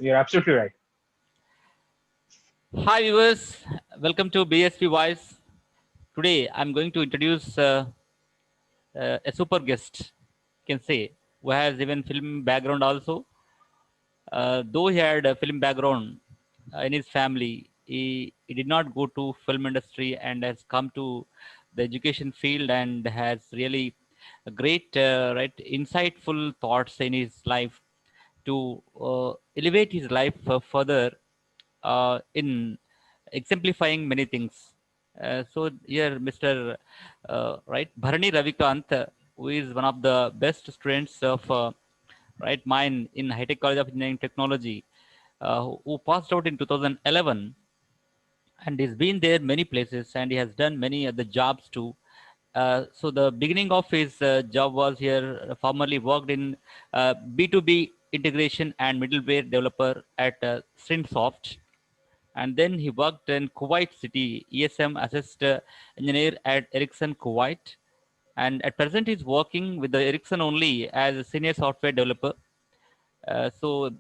You're absolutely right. Hi viewers, welcome to BSV Voice. Today I'm going to introduce a super guest, you can say, who has even film background also. Though he had a film background in his family, he did not go to film industry and has come to the education field and has really a great, insightful thoughts in his life to elevate his life further in exemplifying many things. So here, Mr. BharaniRavikanth, who is one of the best students of mine in High Tech College of Engineering Technology, who passed out in 2011, and he's been there many places, and he has done many other jobs too. So the beginning of his job was here. Formerly worked in B2B integration and middleware developer at SeniorSoftware, and then he worked in Kuwait City, ESM assist engineer at Ericson, Kuwait. And at present, he's working with the Ericson only as a senior software developer. So,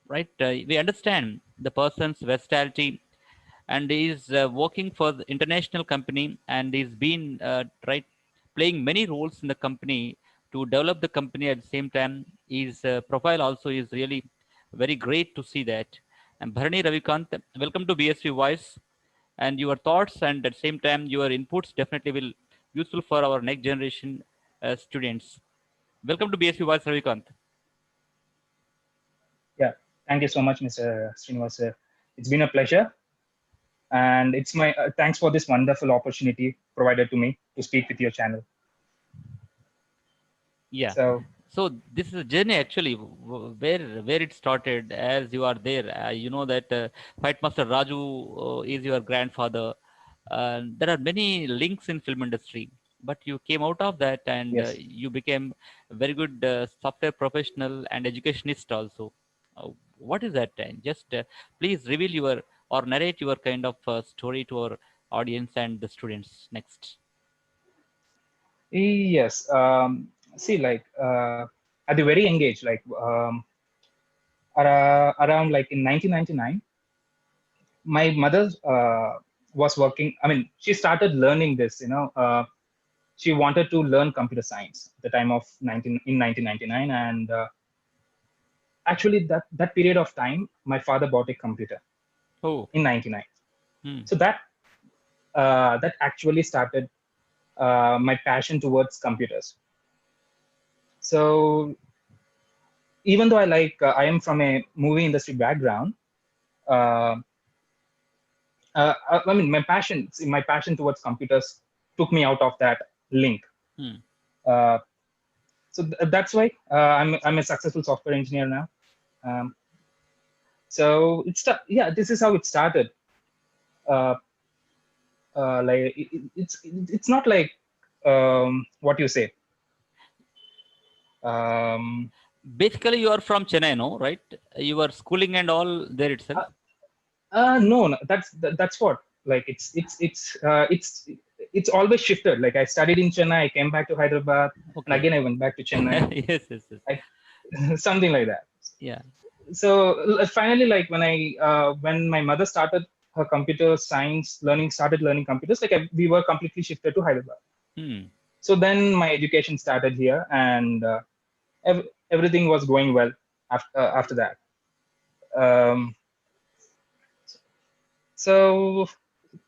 we understand the person's versatility, and he's working for the international company, and he's been playing many roles in the company to develop the company at the same time. His profile also is really very great to see that. And Bharani Ravikanth, welcome to BSV Voice, and your thoughts and at the same time your inputs definitely will useful for our next generation students. Welcome to BSV Voice, Ravikanth. Yeah. Thank you so much, Mr. Srinivas. It's been a pleasure. And it's my thanks for this wonderful opportunity provided to me to speak with your channel. Yeah. So, So this is a journey actually where it started. As you are there, you know that Fight Master Raju is your grandfather. There are many links in film industry, but you came out of that and yes. you became a very good software professional and educationist also. What is that? Just please reveal your or narrate your kind of story to our audience and the students next. Yes. See, like at the very young age, like around like in 1999, my mother was working. I mean, she started learning this. She wanted to learn computer science at the time of 1999, and actually that period of time, my father bought a computer Oh. in 99. Hmm. So that actually started my passion towards computers. So even though I am from a movie industry background, uh, I mean my passion towards computers took me out of that link. Hmm. Uh, so that's why I'm a successful software engineer now. Um, so yeah, this is how it started. Uh, it's not like what you say. Um, Basically, you are from Chennai, no? Right? You are schooling and all there itself. uh, no, that's what, like it's always shifted. Like I studied in Chennai, I came back to Hyderabad, and Okay. again I went back to Chennai. Yes, yes, yes. I, something like that. Yeah. So finally, like when my mother started her computer science learning, started learning computers, like we were completely shifted to Hyderabad. Hmm. So then my education started here, and everything was going well after that. Um, so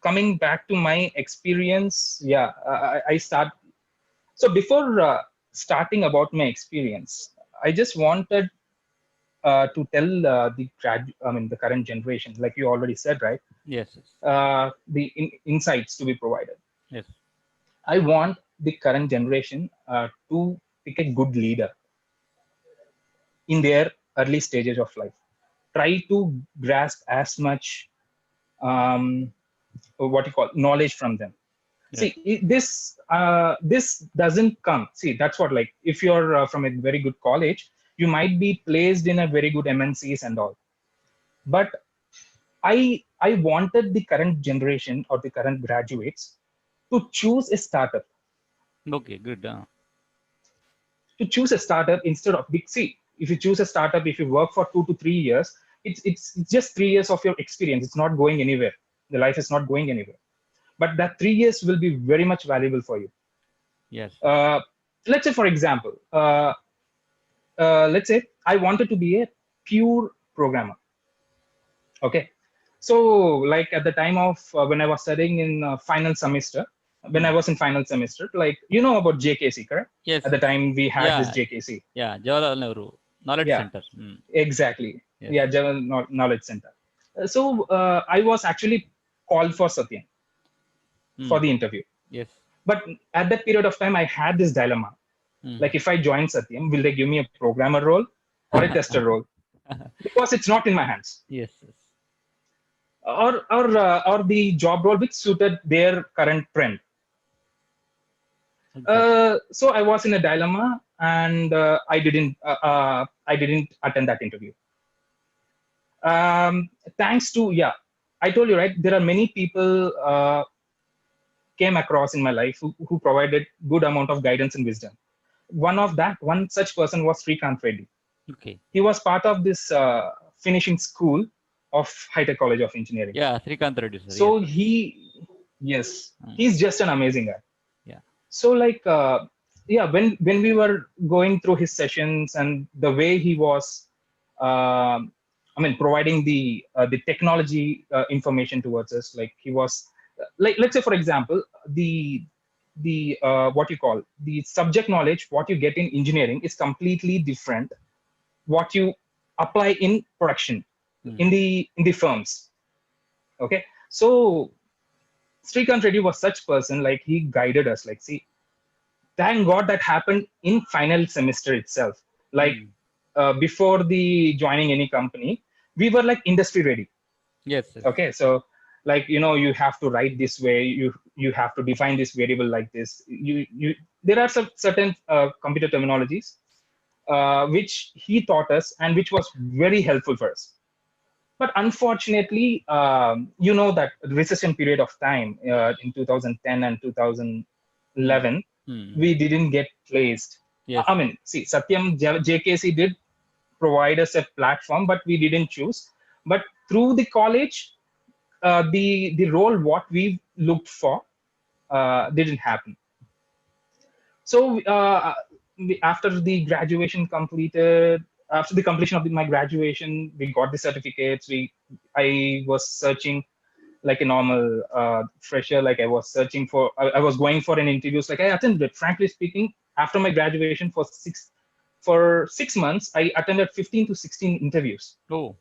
coming back to my experience, yeah, I start. So before starting about my experience, I just wanted to tell I mean, the current generation, like you already said, right? Yes, yes, The insights to be provided. yes. I want the current generation to pick a good leader in their early stages of life. Try to grasp as much what you call knowledge from them. See, Right. this doesn't come. See, that's what, like if you're from a very good college, you might be placed in a very good MNCs and all. But I wanted the current generation or the current graduates to choose a startup, Okay, good. instead of big. See, if you choose a startup, if you work for 2 to 3 years, it's just 3 years of your experience. It's not going anywhere. The life is not going anywhere. But that 3 years will be very much valuable for you. Yes. Let's say, for example, let's say I wanted to be a pure programmer. Okay. So, like at the time of when I was studying in final semester, when I was in final semester, like you know about JKC, correct? Yes. At the time we had this Yeah. JKC. Yeah. Jawaharlal Nehru Knowledge Yeah, Center. exactly. Yes. Yeah, General Knowledge Center. So I was actually called for Satyam for the interview. Yes. But at that period of time, I had this dilemma. Like, if I join Satyam, will they give me a programmer role or a tester role? Because it's not in my hands. Yes. Yes. Or the job role which suited their current trend. Exactly. So I was in a dilemma, and I didn't attend that interview. Thanks to, yeah, I told you, right, there are many people came across in my life who provided good amount of guidance and wisdom. One such person was Srikanth Reddy. Okay. He was part of this finishing school of High Tech College of Engineering. Yeah. Srikanth Reddy, sir. So Yes. yes, he's just an amazing guy. Yeah. So like, yeah, when we were going through his sessions and the way he was, I mean, providing the technology information towards us, like he was, like, let's say, for example, the what you call the subject knowledge, what you get in engineering is completely different what you apply in production in the firms. Okay, so Srikanth Reddy was such person, like he guided us, like, see, thank God that happened in final semester itself. Like, before the joining any company, we were like industry ready. Yes. Yes. Okay, so like, you have to write this way, you have to define this variable like this. You There are some certain computer terminologies which he taught us and which was very helpful for us. But unfortunately, that recession period of time in 2010 and 2011, we didn't get placed. Yes. I mean, see, Satyam JKC did provide us a platform, but we didn't choose. But through the college, the role what we looked for didn't happen. So after the graduation completed, after the completion of my graduation, we got the certificates. I was searching like a normal fresher. Like, I was searching for, I was going for an interviews. Like, I attended, frankly speaking, after my graduation for 6 months, I attended 15 to 16 interviews. Oh.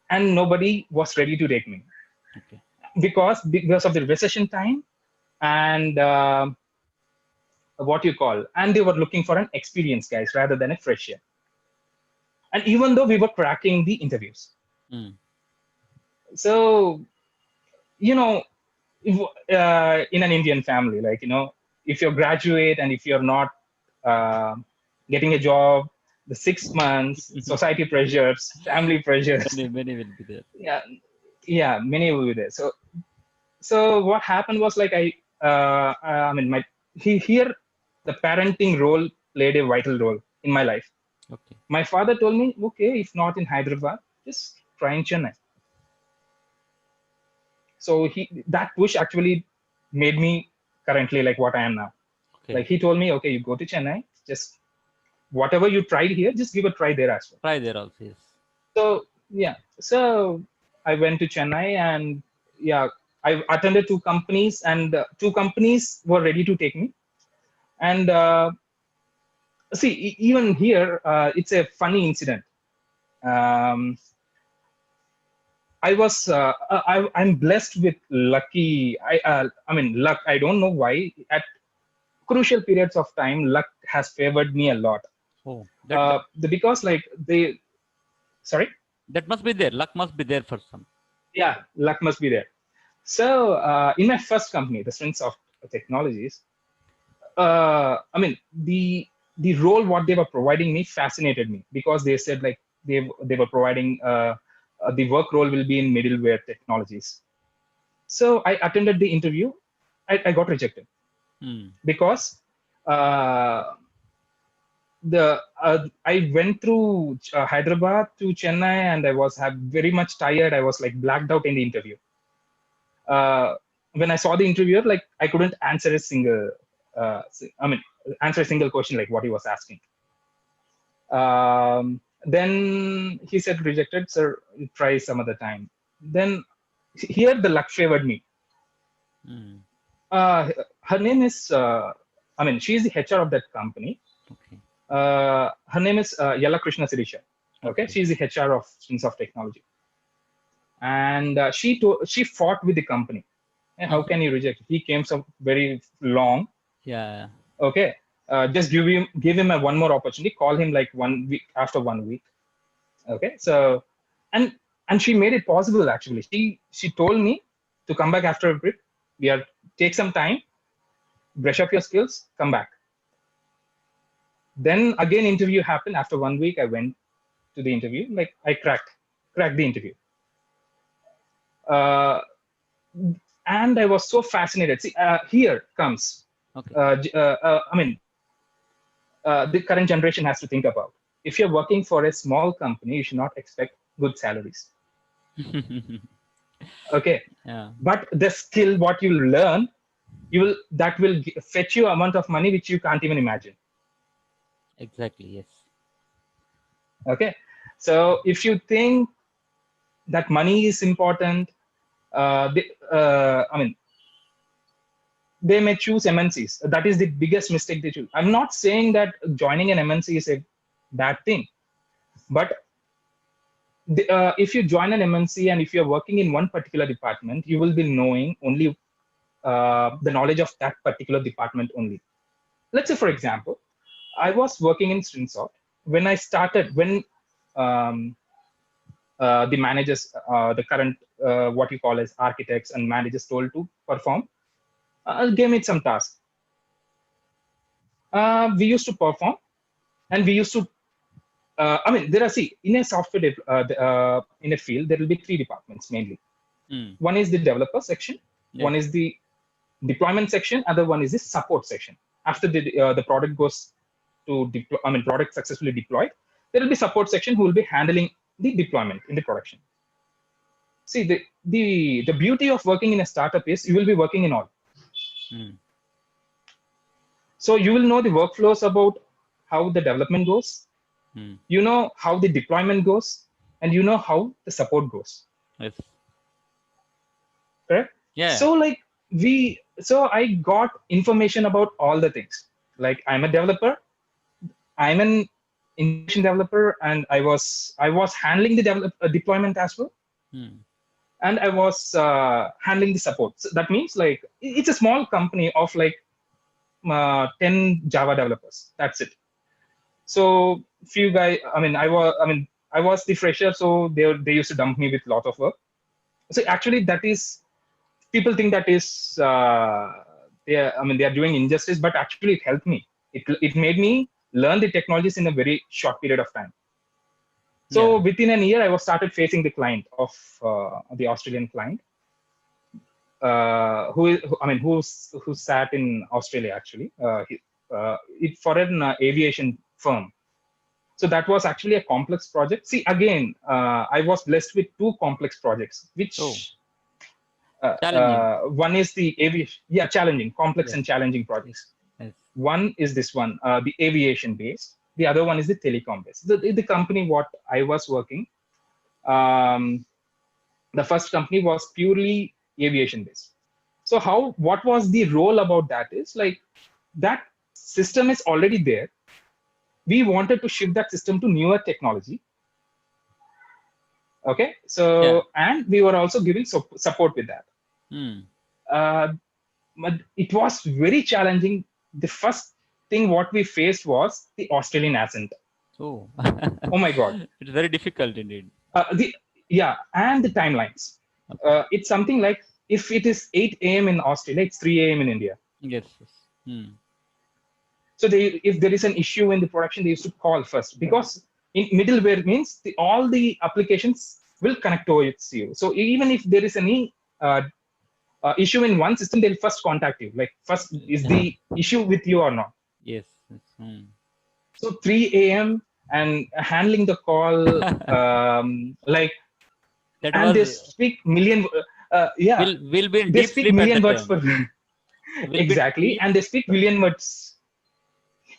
And nobody was ready to take me. Okay. Because of the recession time, and what you call, and they were looking for an experienced guys rather than a fresher. And even though we were cracking the interviews, so in an Indian family, like, if you graduate and if you're not uh, getting a job, the 6 months, society pressures, family pressures, Many will be there. yeah, many will be there. So what happened was, like, I mean, here the parenting role played a vital role in my life. Okay. My father told me, okay, if not in Hyderabad, just try in Chennai. So that push actually made me currently like what I am now. Okay. Like, he told me, okay, you go to Chennai, just whatever you tried here, just give a try there as well. Try there also. Yes. So yeah, so I went to Chennai, and yeah, I attended two companies, and two companies were ready to take me. And see, even here, it's a funny incident. Um, I'm blessed with I mean, luck. I don't know why. At crucial periods of time, luck has favored me a lot. Oh, Because like sorry. that must be there. Luck must be there for some. Yeah, luck must be there. So in my first company, the Strengths of Technologies, I mean, the role what they were providing me fascinated me, because they said, like, they were providing the work role will be in middleware technologies. So I attended the interview. I got rejected because I went through Hyderabad to Chennai, and I was very much tired. I was like blacked out in the interview. When I saw the interviewer, like I couldn't answer a single, I mean, answer a single question like what he was asking. Then he said rejected, sir. Try some other time. Then here the luck favored me. Mm. Her name is, I mean, she is the HR of that company. Okay. Her name is Yala Krishna Sirisha. Okay, she is the HR of SeniorSoftware Technology, and she fought with the company. How can you reject? He came so very long. Yeah. Okay, just give him a one more opportunity. Call him like 1 week after 1 week. Okay, so and she made it possible actually. She told me to come back after a break. We are take some time, brush up your skills, come back. Then again interview happened. After 1 week, I went to the interview. Like I cracked the interview. And I was so fascinated. See, here comes. Okay. I mean, the current generation has to think about. If you're working for a small company, you should not expect good salaries. Okay, Yeah. but the skill, what you learn, that will fetch you amount of money which you can't even imagine. Exactly. Yes. Okay, so if you think that money is important, I mean, they may choose MNCs. That is the biggest mistake they choose. I'm not saying that joining an MNC is a bad thing, but if you join an MNC and if you're working in one particular department, you will be knowing only the knowledge of that particular department only. Let's say, for example, I was working in StreamSoft. When I started, when the managers, the current what you call as architects and managers told to perform, gave me some tasks. We used to perform, and we used to. I mean, there are in a software in a field there will be three departments mainly. Mm. One is the developer section, Yes. one is the deployment section, other one is the support section. After the product goes to deploy, I mean, product successfully deployed, there will be support section who will be handling the deployment in the production. See, the beauty of working in a startup is you will be working in all. Mm. So you will know the workflows about how the development goes, Mm. you know how the deployment goes, and you know how the support goes. Yes. Correct? Yeah. So like so I got information about all the things. Like I'm a developer, I'm an integration developer, and I was handling the deployment as well, Mm. and I was handling the support. So that means like it's a small company of like 10 Java developers. That's it. So few guys. I was the fresher, so they used to dump me with a lot of work. So actually, that is people think that is they are doing injustice, but actually it helped me. It made me learn the technologies in a very short period of time. So Yeah. within a year, I was started facing the client of the Australian client, who sat in Australia actually. It for an aviation firm. So that was actually a complex project. See, again, I was blessed with two complex projects, Oh, which challenging. one is the aviation, yeah, challenging, complex Yes. and challenging Yes. projects. Yes. One is this one, the aviation based. The other one is the telecom based. The company what I was working, um, the first company was purely aviation based. So what was the role about that is like that system is already there. We wanted to shift that system to newer technology. Okay, Yeah. so and we were also giving support with that. Mm. Uh, but it was very challenging. The first thing what we faced was the Australian accent. Oh, Oh my god. it's very difficult indeed. The Yeah, and the timelines. Okay. It's something like if it is 8 a.m. in Australia, it's 3 a.m. in India. Yes. Yes. Mm. So if there is an issue in the production, they used to call first because in middleware means all the applications will connect towards you. So even if there is any issue in one system, they'll first contact you. Like first, is the issue with you or not? Yes. Yes. Mm. So 3 a.m. and handling the call, like, That and they was speak million, yeah, will be in they deep speak sleep at million that words time. per Will be in exactly, sleep. and they speak million words.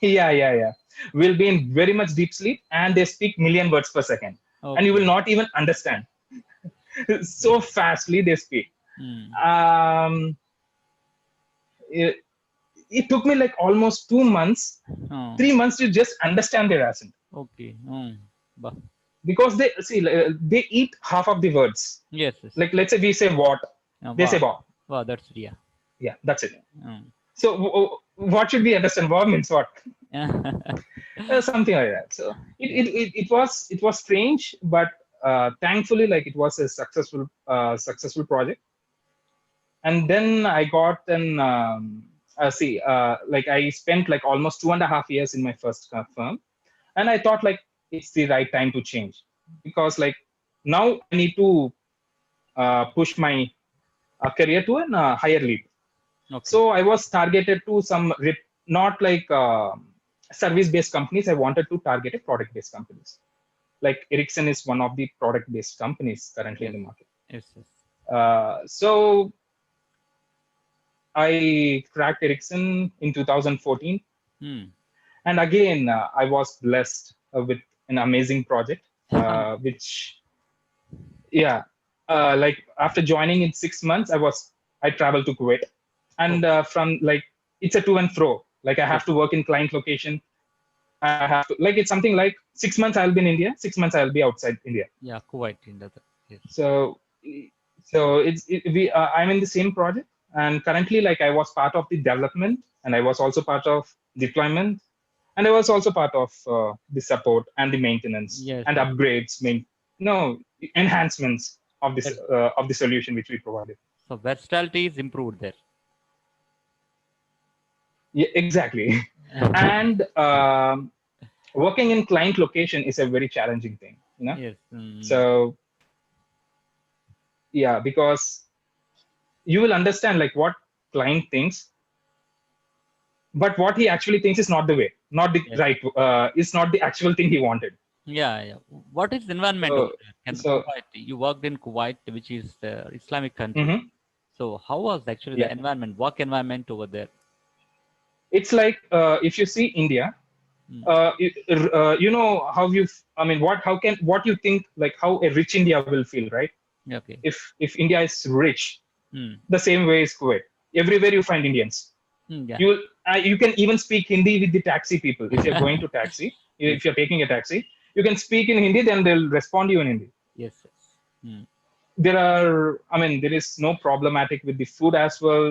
Yeah, yeah, yeah. Will be in very much deep sleep, and they speak million words per second, and you will Okay. not even understand. So fastly they speak. Hmm. Um, it, it took me like almost 2 months, Oh, 3 months to just understand their accent okay. Hmm. Bah. because they see they eat half of the words. Yes, yes. Like let's say we say what, they say Wow. what. Wow, that's yeah. Yeah, that's it. Hmm. So what should we understand? What means what? Something like that. So it was strange, but thankfully, like it was a successful project. And then I got an like I spent like almost 2.5 years in my first firm, and I thought like it's the right time to change because like now I need to push my career to an higher leap. Okay. So I was targeted to some not like service-based companies. I wanted to target a product-based companies. Like Ericsson is one of the product-based companies currently in Yes. the market. Yes. Yes. So I cracked Ericsson in 2014, Hmm. and again I was blessed with an amazing project, which yeah, like after joining in 6 months, I traveled to Kuwait, Oh, and from like it's a to and fro. Like I yes. have to work in client location. I have to like it's something like 6 months I'll be in India, 6 months I'll be outside India. Yeah, Kuwait in that. Yes. So I'm in the same project, and currently like I was part of the development, and I was also part of deployment, and I was also part of the support and the maintenance Yes. and Yes. upgrades, no enhancements That's, of the solution which we provided. so versatility is improved there. Yeah, exactly. And working in client location is a very challenging thing, you know. Yes. Mm. So yeah, because you will understand like what client thinks, but what he actually thinks is not the way, not the Yes. right, is not the actual thing he wanted. Yeah. Yeah. What is the environment over So there? Can so Kuwait? You worked in Kuwait, which is the Islamic country. mhm, So how was actually the yeah, environment, work environment over there? it's like if you see India, Mm. you know how I mean, what you think like how a rich India will feel, right? Okay. If India is rich, Mm. the same way is Kuwait. Everywhere you find Indians. Mm, yeah. You can even speak Hindi with the taxi people. If you're going to taxi, Yes. if you're taking a taxi, you can speak in Hindi, then they'll respond to you in Hindi. Yes. Yes. Mm. I mean, there is no problematic with the food as well,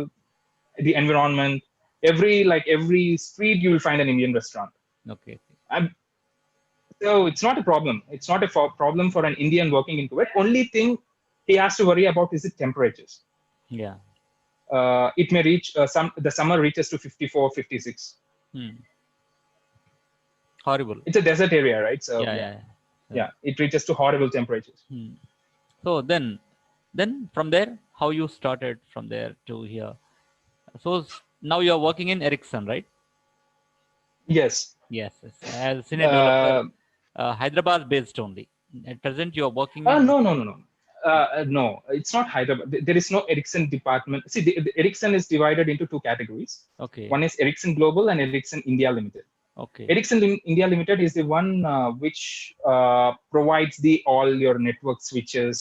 the environment. Every street, you will find an Indian restaurant. Okay. And so it's not a problem. It's not a problem for an Indian working in Kuwait. Only thing he has to worry about is the temperatures. Yeah. It may reach the summer reaches to 54, 56. Mm. Horrible. It's a desert area, right? So Yeah. yeah, Yeah. Yeah. So, yeah, it reaches to horrible temperatures. mm. So then from there, how you started from there to here? So now you are working in Ericsson, right? Yes. Yes, yes. As a senior developer, Uh, Hyderabad based only. At present, you are working in. no, no, no, no. No, it's not Hyderabad. There is no Ericsson department. See, the Ericsson is divided into two categories. Okay, One is Ericsson Global and Ericsson India Limited. okay, Ericsson India Limited is the one which provides the all your network switches,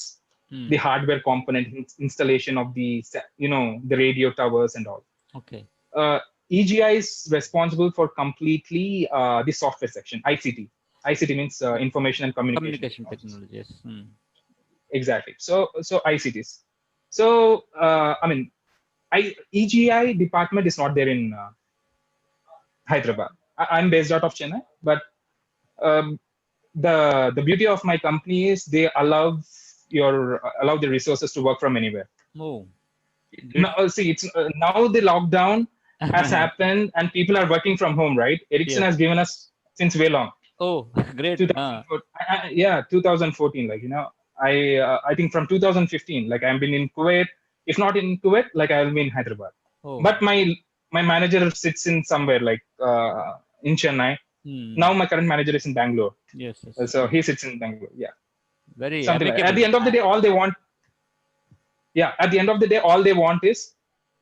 the hmm, hardware component installation of the radio towers and all. okay. EGI is responsible for completely the software section, ICT. ICT means information and communication Communication technologies. technology. Yes. Hmm. Exactly. So ICTs. So I mean, EGI department is not there in Hyderabad. I'm based out of Chennai, but um, the beauty of my company is they allow the resources to work from anywhere. Oh, great. Now, see, it's now the lockdown has happened and people are working from home, right? Ericsson Yes. has given us since way long. Oh, great. 2004, yeah, 2014. Like I think from 2015, like I've been in Kuwait. If not in Kuwait, like I'll be in Hyderabad. Oh, But my manager sits in somewhere like in Chennai. Now Hmm. my current manager is in Bangalore, Yes, yes. so he sits in Bangalore. Yeah, Very something like. At amicable the end of the day, man. all they want. Yeah, at the end of the day, all they want is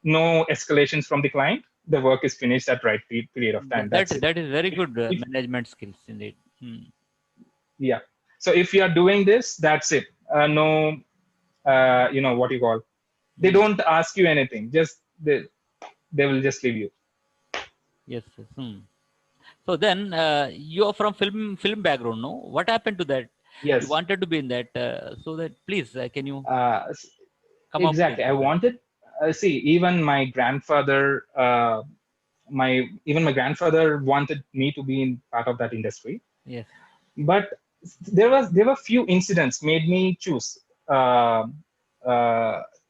no escalations from the client. The work is finished at right period of time. That That's it. that is very good If management skills indeed. Hmm. yeah, so if you are doing this, that's it. No, what you call. They Hmm. don't ask you anything. Just they will just leave you. Yes, yes. Hmm. So then you are from film background, no? What happened to that? You Yes, wanted to be in that, so that please can you uh, come up with exactly. I wanted. See, even my grandfather, my grandfather wanted me to be in part of that industry, yes, but there were few incidents made me choose uh,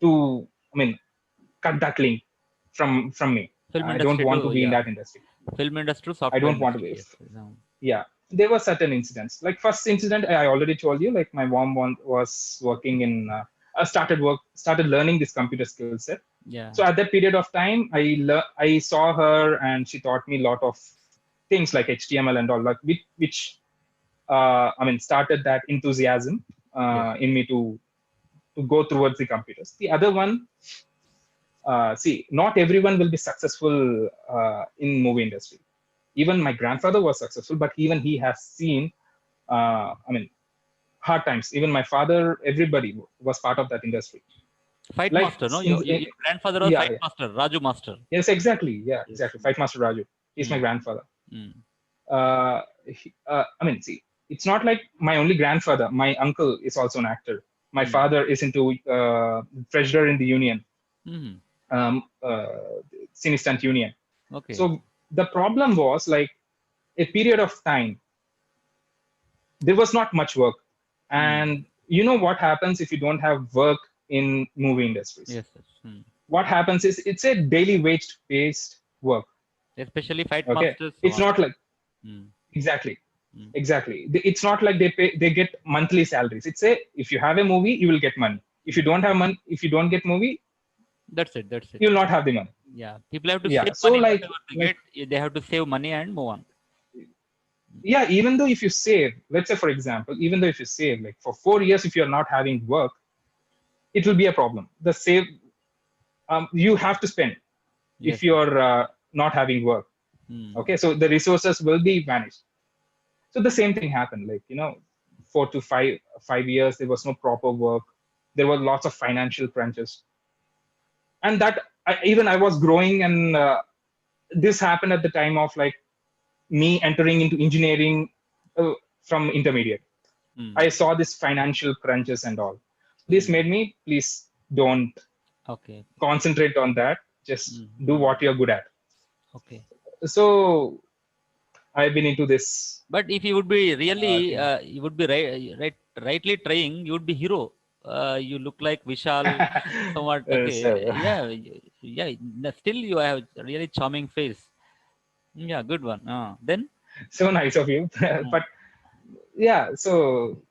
to. I mean, cut that link from me. film I don't industry want to too. be in Yeah, that industry. film industry, I software don't want to be. industry. Yes. No. Yeah, there were certain incidents. Like first incident, I already told you. Like my mom was working in. Started learning this computer skill set. Yeah. So at that period of time, I saw her and she taught me a lot of things like HTML and all, like which I mean started that enthusiasm Yes. in me to go towards the computers. The other one, see, not everyone will be successful in movie industry. Even my grandfather was successful, but even he has seen, I mean, hard times. Even my father, everybody was part of that industry. Fight Like, master, no? Your grandfather was yeah, fight yeah, master, Raju master. yes, exactly, yeah, Yes. exactly. Fight Master Raju, he's my Mm. grandfather. Mm. I mean, see, it's not like my only grandfather. My uncle is also an actor. My Mm. father is into treasurer in the union, Mm. um, Sinistant Union. Okay. So the problem was like a period of time, there was not much work. Mm. And you know what happens if you don't have work in movie industries? Yes. Yes. Mm. What happens is it's a daily wage based work. Especially fight Okay. masters. So It's on. not like Mm. exactly. Mm. Exactly. It's not like they get monthly salaries. It's a if you have a movie, you will get money. If you Mm. don't have money, if you don't get movie, That's it. That's it. you'll not have the money. Yeah. People have to Yeah. save So money. like Whatever they like get, they have to save money and move on. yeah, even though if you save, let's say for example, even though if you save like for 4 years, if you're not having work, it will be a problem. The save you have to spend if Yes. Yes. you're not having work. Mm. Okay, so the resources will be vanished. So the same thing happened. Like 4 to 5 years, there was no proper work. There were lots of financial crunches, and that even I was growing, and this happened at the time of like me entering into engineering from intermediate. Mm. I saw this financial crunches and all. This Mm. made me please don't Okay. concentrate on that. Just Mm. do Mm. what you're good at. Okay. So I've been into this But if you would be really, thing. you would be rightly trying, you would be hero. You look like Vishal, somewhat. Okay, So yeah, yeah. Still, you have really charming face. Yeah, good one. Then, so nice of you. mm, But yeah, so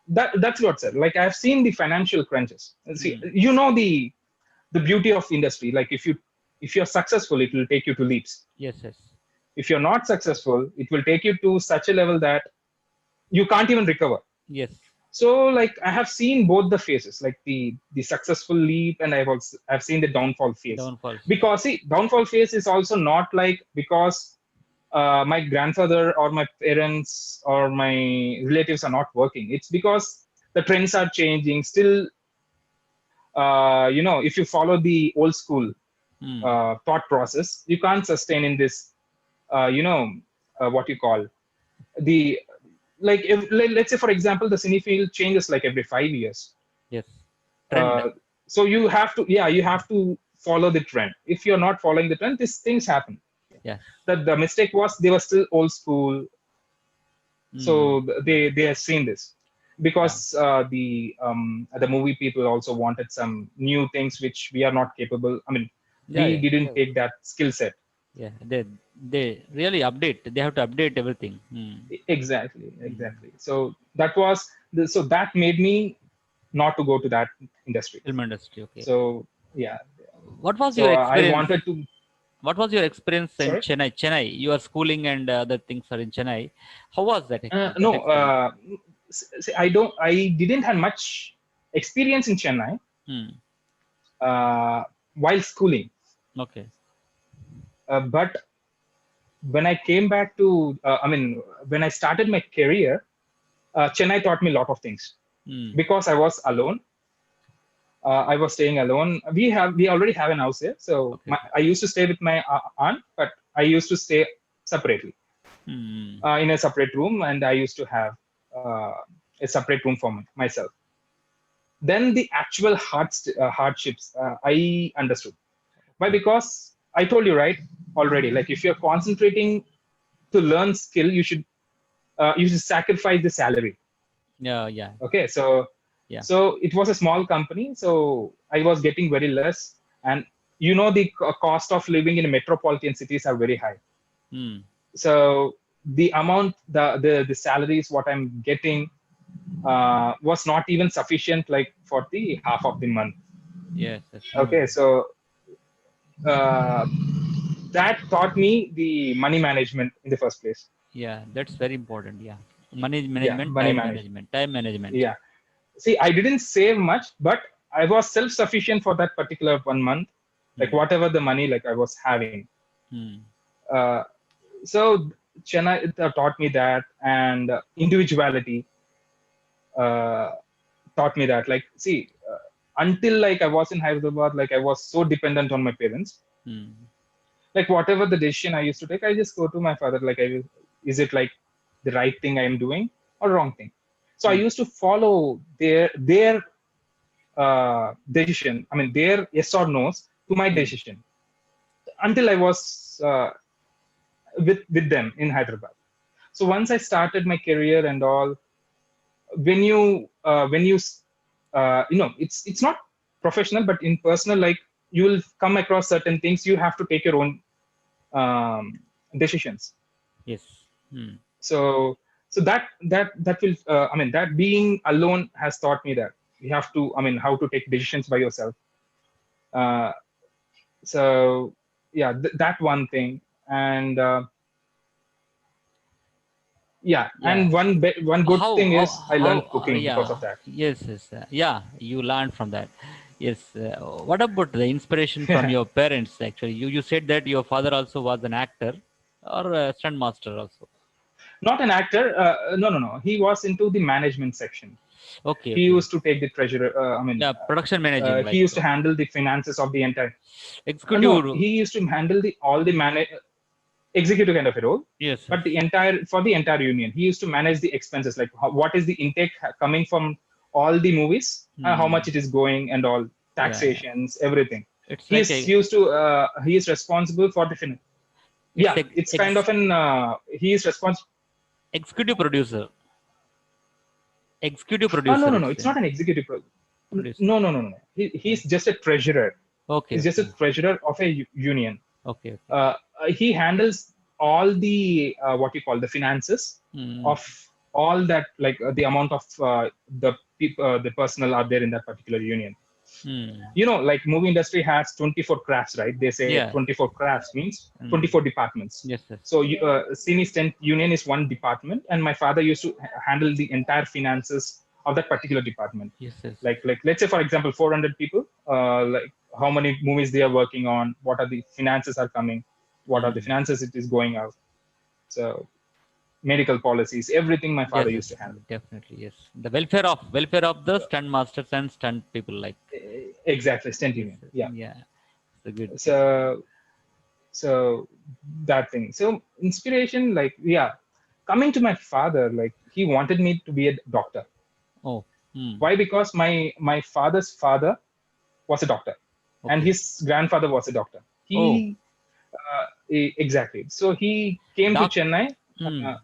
that's what said. Like I've seen the financial crunches. See, mm, the beauty of industry. Like if you're successful, it will take you to leaps. yes, yes, If you're not successful, it will take you to such a level that you can't even recover. yes. So like I have seen both the phases, like the successful leap, and I've seen the downfall phase. Downfalls. Because see, downfall phase is also not like because my grandfather or my parents or my relatives are not working. It's because the trends are changing. Still, if you follow the old school Mm, thought process, you can't sustain in this. Uh, you know, what you call the like. If, let's say, for example, the cine field changes like every 5 years. yes. Trend. Uh, so you have to follow the trend. If you're not following the trend, these things happen. Yes. That the mistake was they were still old school, Mm, so they have seen this yeah. because the movie people also wanted some new things which we are not capable. I mean, Yeah, we yeah, didn't yeah. take that skill set. Yeah. They really update. They have to update everything. Mm, Exactly, mm. exactly. So so that made me not to go to that industry. Film industry. Okay. So yeah, What was so your I experience? wanted to. What was your experience in Sorry. Chennai? Chennai, your schooling and other things are in Chennai. How was that No, that experience? I didn't have much experience in Chennai Hmm. uh, while schooling. Okay. But when I came back to, when I started my career, Chennai taught me a lot of things Hmm. because I was alone. I was staying alone. We already have an house here, so Okay. I used to stay with my aunt, but I used to stay separately Hmm. in a separate room, and I used to have uh, a separate room for myself. Then the actual hardships I understood. Why? Okay. Because I told you right already. Like if you're concentrating to learn skill, you should sacrifice the salary. Yeah. Yeah. Okay, so Yeah. it was a small company, so I was getting very less, and the cost of living in metropolitan cities are very high. Hmm. So the amount, the salaries what I'm getting was not even sufficient, like for the half of the month. Yes. Yes. Hmm. Okay, so uh, that taught me the money management in the first place. Yeah. That's very important. Yeah. Money Yeah, management, money time management. management, time management. Yeah. See, I didn't save much, but I was self-sufficient for that particular 1 month, like Hmm. whatever the money like I was having. Hmm. Uh, so Chennai taught me that, and individuality uh, taught me that. Like, see, until like I was in Hyderabad, like I was so dependent on my parents. Hmm. Like whatever the decision I used to take, I just go to my father. Like, is it like the right thing I am doing or wrong thing? So I Hmm. used to follow their decision. I mean, their yes or no's to my Hmm. decision until I was with them in Hyderabad. So once I started my career and all, when you it's not professional, but in personal, like you will come across certain things. You have to take your own decisions. Yes. Hmm. So that will that being alone has taught me that you have to, how to take decisions by yourself. Uh, so yeah, that one thing. And yeah, Yeah. and one good How thing is I how learned cooking because yeah. of that. Yes. Yes. Yeah. You learned from that. Yes. What about the inspiration from your parents? Actually, you said that your father also was an actor or a stunt master also. Not an actor. No, he was into the management section. Okay. He Okay. used to take the treasurer. Yeah. Production managing, He like used to handle the finances of the entire. No, executive. he used to handle the all the executive kind of a role, Yes. but Yes. the entire union, he used to manage the expenses, like what is the intake coming from all the movies, how Hmm. much it is going, and all Yeah. taxations, everything. It's like He used to he is responsible for the it's yeah, it's kind ex, of an he is responsible. executive producer. Executive No, producer. no, no, It's it's not an executive producer. no, no, no, no. He's just a treasurer. Okay. He's just a Okay. treasurer of a union. Okay. Okay. uh, he handles all the what you call the finances Hmm. of all that, like the amount of the people, the personnel are there in that particular union. Hmm. Like movie industry has 24 crafts, right? They say Yeah. 24 crafts means Hmm. 24 departments. Yes. Yes. So cine stent union is one department, and my father used to handle the entire finances of that particular department. Yes. Yes. Yes. Like let's say for example 400 people, like how many movies they are working on, what are the finances are coming, what are the Hmm. finances it is going out. So medical policies, everything my father Yes. used Yes. to handle. Definitely. Yes. The welfare of the stunt masters and stunt people, like. Exactly, stent Yes. union. Yes. Yeah. Yeah. It's a good. So so that thing. So inspiration, like, yeah, coming to my father, like he wanted me to be a doctor. Oh. Hmm. Why? Because my father's father was a doctor, and Okay. his grandfather was a doctor. Oh. Exactly. So he came to Doc. Chennai. Hmm.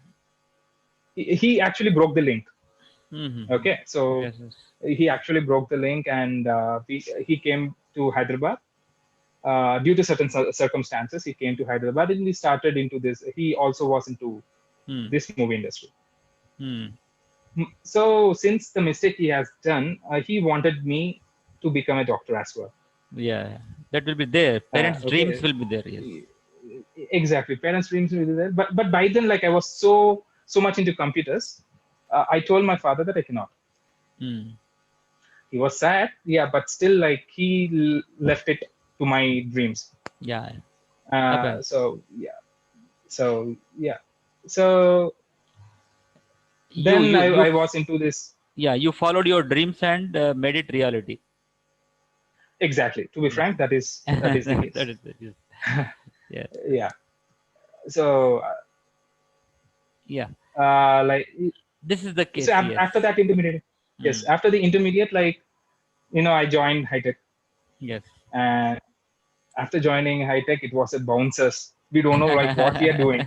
He actually broke the link. Hmm. Okay, so Yes. Yes. he actually broke the link, and he came to Hyderabad due to certain circumstances. He came to Hyderabad, and he started into this. He also was into Hmm. this movie industry. Hmm. So since the mistake he has done, he wanted me to become a doctor as well. Yeah. That will be there. Parents' dreams Okay. will be there. Yes. Exactly, parents dreams will be there, but by then, like, I was so much into computers. I told my father that I cannot. Mm. He was sad, yeah, but still, like, he left it to my dreams. Yeah. Happens. So yeah, so yeah, so You then you you. I was into this. Yeah. You followed your dreams and made it reality. Exactly, to be Yes. frank, that is the That case. is it. Yes. Yeah. Yeah, so Yeah. like, This is the so case. Yes. after that intermediate, yes, Mm. after the intermediate, like, I joined high tech. Yes. And after joining high tech, it was a bouncers. We don't know, like, what we are doing.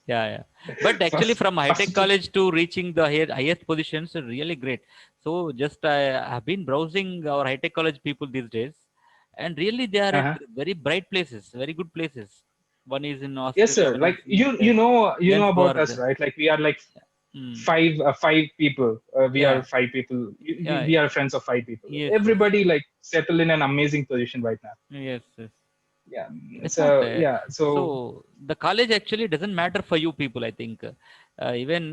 Yeah, yeah. But actually, first from high tech first to, college to reaching the highest positions, are really great. So, just I have been browsing our high tech college people these days, and really they are at uh-huh. very bright places, very good places. One is in Yes, Australia, sir, one is like, in you know about us, Johannesburg. right? Like, we are like Mm. five people. We are Yeah, five people. yeah, We are friends of five people. yes, yes, Everybody, like, settled in an amazing position right now. yes, yes. Yeah. It's not. So yeah. So So the college actually doesn't matter for you people. I think even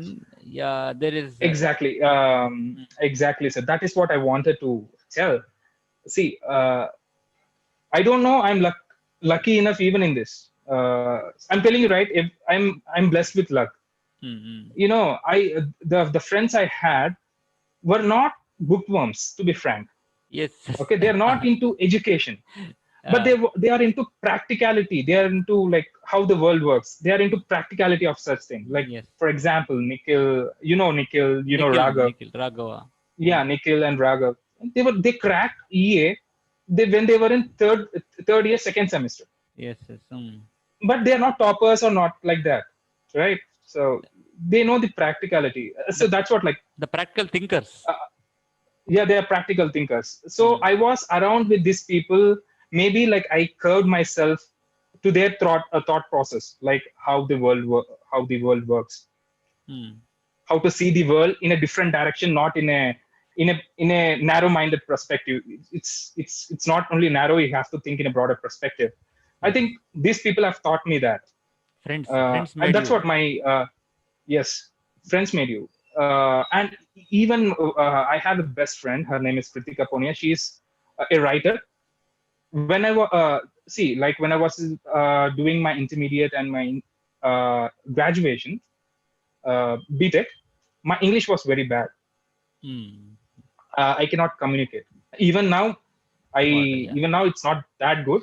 yeah, there is. exactly, Mm, exactly. So that is what I wanted to tell. See, I don't know. I'm lucky enough even in this. I'm telling you, right? If I'm blessed with luck. mm, mm. The friends I had were not bookworms, to be frank. Yes. Okay, they are not into education, but uh, they are into practicality. They are into, like, how the world works. They are into practicality of such things. Like, yes. for example, Nikhil. Nikhil. Raghav. Nikhil, Raghava. Yeah, Nikhil and Raghav. They cracked EA. When they were in third year, second semester. Yes, yes. But they are not toppers or not like that, right? So they know the practicality. The So that's what, like, the practical thinkers. uh, yeah, they are practical thinkers. So Mm, I was around with these people. Maybe, like, I curved myself to their thought process, like, how the world works, mm. how to see the world in a different direction, not in a narrow minded perspective. It's not only narrow, you have to think in a broader perspective. I Yes. think these people have taught me that. Friends And made that's you. what my yes, friends made you. And even I have a best friend. Her name is Kritika Ponia. She's a writer. When I was see, like, when I was doing my intermediate and my graduation, BTech, my English was very bad. Mm. I cannot communicate. even now I Got it. Yeah. Even now it's not that good,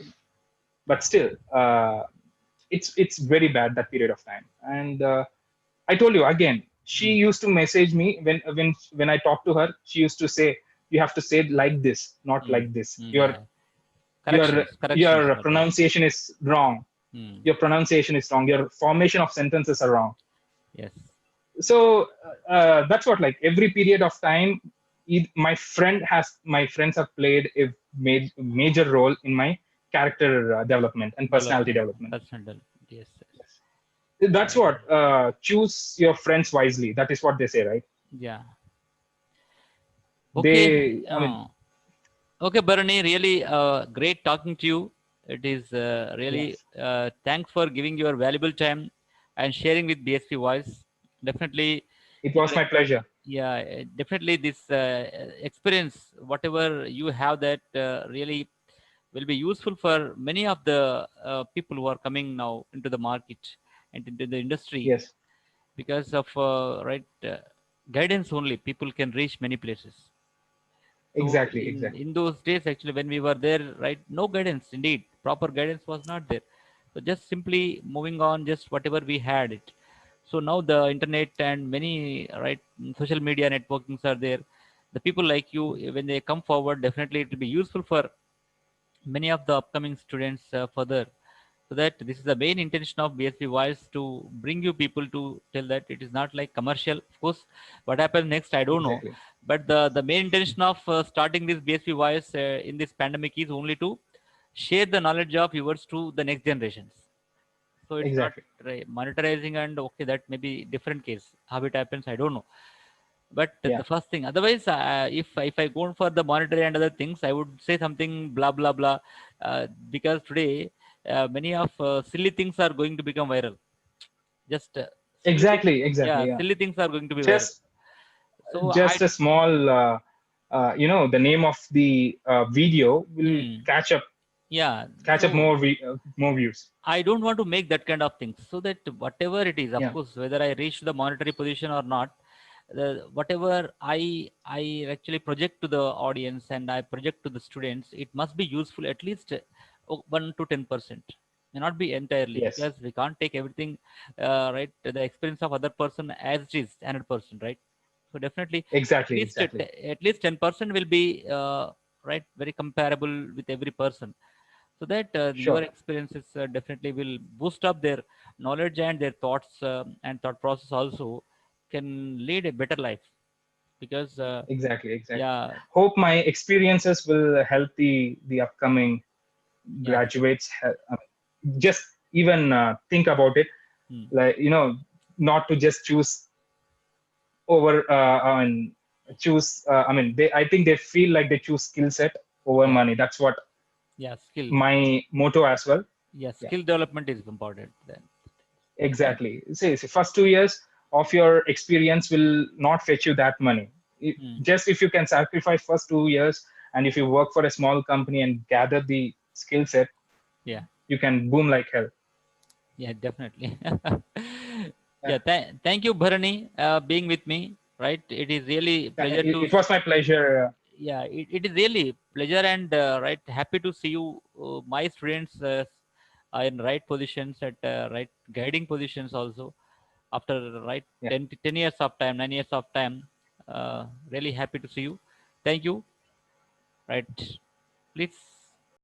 but still, it's very bad, that period of time. And I told you again, she Mm, used to message me when I talked to her. She used to say, "You have to say it like this, not mm, like this. Your yeah. your your Corrections are there. pronunciation is wrong. Mm, Your pronunciation is wrong. Your formation of sentences are wrong." yes. So that's what, like, every period of time, my friends have played a major role in my character development and personality Development, development. personal development. Yes. That's Right. what, choose your friends wisely. That is what they say, right? Yeah. Okay. I mean, Okay, Bharani, really great talking to you. It is really yes, thanks for giving your valuable time and sharing with BSP Voice. Definitely, it was your my pleasure. yeah, definitely this experience, whatever you have, that really will be useful for many of the people who are coming now into the market and into the industry, Yes, because of guidance only people can reach many places. So exactly, in exactly, those days, actually, when we were there, right, no guidance. Indeed, proper guidance was not there. So just simply moving on, just whatever we had it. So now the internet and many right social media networkings are there. The people like you, when they come forward, definitely it will be useful for many of the upcoming students further. So that this is the main intention of BSP Voice, to bring you people to tell that it is not like commercial. Of course, what happens next, I don't know. exactly, But the main intention of starting this BSP Voice in this pandemic is only to share the knowledge of yours to the next generations. So it's not exactly. monetizing, and okay, that may be different case. How it happens, I don't know. But Yeah, the first thing, otherwise, if I go for the monetary and other things, I would say something blah blah blah, because today many of silly things are going to become viral. Just silly things, exactly, exactly. yeah, Yeah, silly things are going to be viral. just So I, just a small, the name of the video will mm, yeah. catch up So more more views. I don't want to make that kind of things. So that whatever it is, of Yeah, course, whether I reach the monetary position or not, whatever I actually project to the audience and I project to the students, it must be useful at least 1 to 10%. May not be entirely, yes, because we can't take everything, right? The experience of other person as it is 100%, right? So definitely, exactly, exactly. at least 10% will be right, very comparable with every person, so that your Sure, experiences definitely will boost up their knowledge and their thoughts, and thought process also can lead a better life, because exactly, exactly. yeah. Hope my experiences will help the upcoming Yeah. graduates. Just even think about it, Hmm. like, not to just choose over. I mean, choose. I mean, they. I think they feel like they choose skill set over Yeah. money. That's what Yeah, skill. my motto as well. Yeah, Yeah, skill development is important then. Thank exactly. See, first 2 years of your experience will not fetch you that money. Hmm. Just if you can sacrifice first 2 years, and if you work for a small company and gather the skill set, Yeah. you can boom like hell. Yeah, definitely. Yeah. Yeah, thank you, Bharani, being with me. Right, it is really pleasure to. It was my pleasure. Yeah, it is really pleasure and right, happy to see you, my students, are in right positions, at right guiding positions also, after right Yeah. 10 years of time, 9 years of time. Really happy to see you. Thank you. Right, please.